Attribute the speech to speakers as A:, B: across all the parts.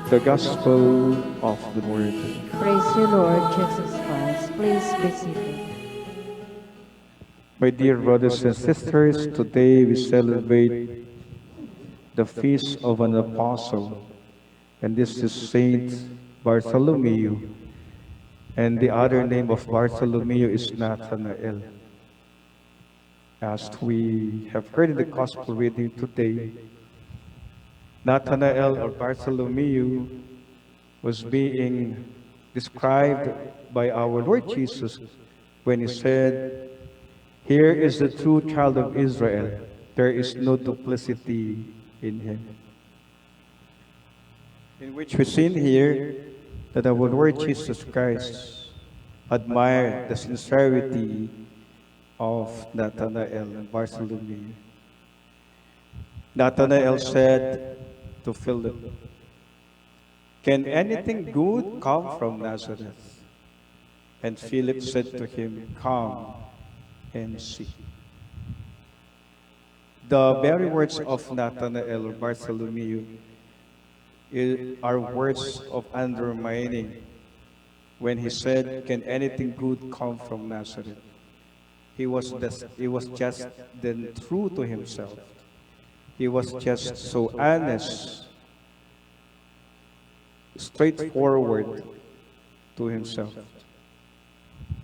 A: The Gospel of the Lord.
B: Praise you, Lord Jesus Christ. Please be seated.
A: My dear brothers and sisters, today we celebrate the feast of an apostle, and this is Saint Bartholomew, and the other name of Bartholomew is Nathanael. As we have heard in the Gospel reading today, Nathanael or Bartholomew was being described by our Lord Jesus when he said, "Here is the true child of Israel. There is no duplicity in him." In which we see here that our Lord Jesus Christ admired the sincerity of Nathanael and Bartholomew. Nathanael said to Philip, "Can anything good come from Nazareth?" And Philip said to him, "Come and see." The very words of Nathanael or Bartholomew are words of undermining when he said, "Can anything good come from Nazareth?" He was just then true to himself. He was just so honest, straightforward to himself.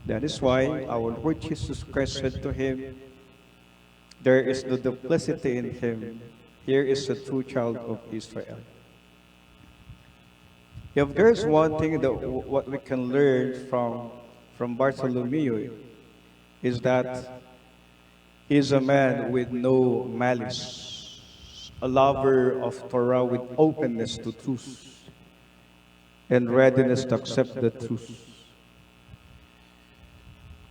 A: That is why our Lord Jesus Christ said to him, "There is no duplicity in him. Here is a true child of Israel." If there's one thing that what we can learn from Bartholomew is that he is a man with no malice, a lover of Torah with openness to truth and readiness to accept the truth.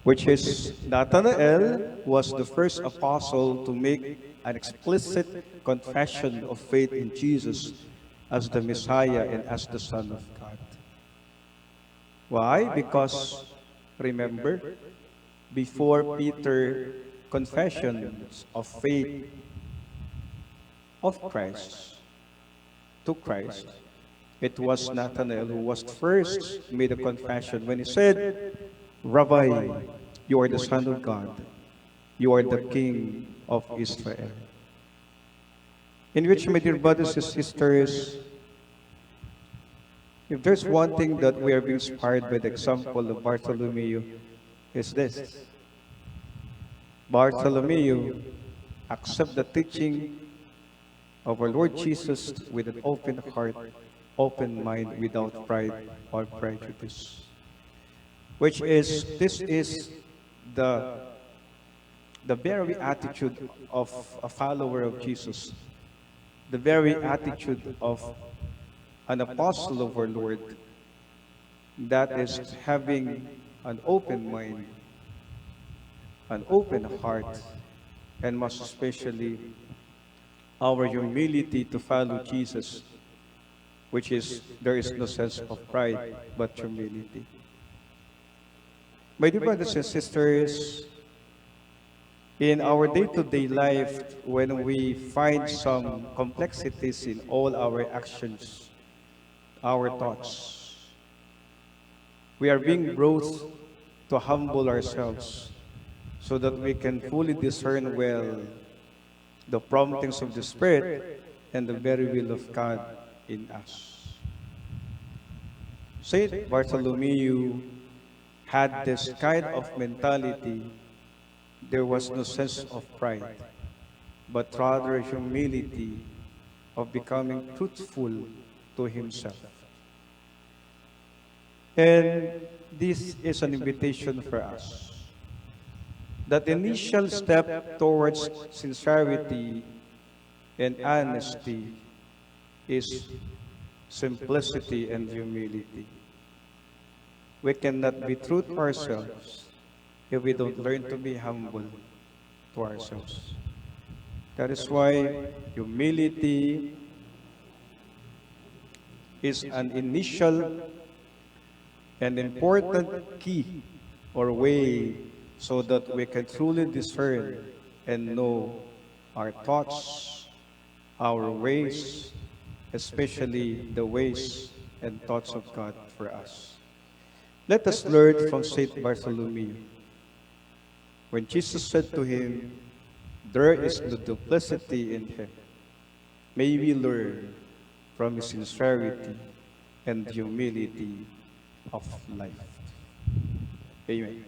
A: Which is, Nathanael was the first apostle to make an explicit confession of faith in Jesus as the Messiah and as the Son of God. Why? Because, remember, before Peter's confessions of faith of Christ to Christ, it was Nathanael who was first made a confession when he said, "Rabbi, you are the Son of God. You are the King of Israel." In which, my dear brothers and sisters, if there's one thing that we are being inspired by the example of Bartholomew, is this. Bartholomew accept the teaching of our Lord Jesus with an open heart, open mind, without pride or prejudice. This is the very attitude of a follower of Jesus, the very attitude of an apostle of our Lord, that is having an open mind, an open heart, and most especially our humility to follow Jesus, which is there is no sense of pride but humility. My dear brothers and sisters, in our day-to-day life, when we find some complexities in all our actions, our thoughts, we are being brought to humble ourselves so that we can fully discern well the promptings of the Spirit and the very will of God in us. Saint Bartholomew had this kind of mentality. There was no sense of pride, but rather humility of becoming truthful to himself. And this is an invitation for us. That initial step towards sincerity and honesty is simplicity and humility. We cannot be true to ourselves if we don't learn to be humble to ourselves. That is why humility is an initial and important key or way so that we can truly discern and know our thoughts, our ways, especially the ways and thoughts of God for us. Let us learn from Saint Bartholomew. When Jesus said to him, "There is no duplicity in him," may we learn from his sincerity and humility of life. Amen.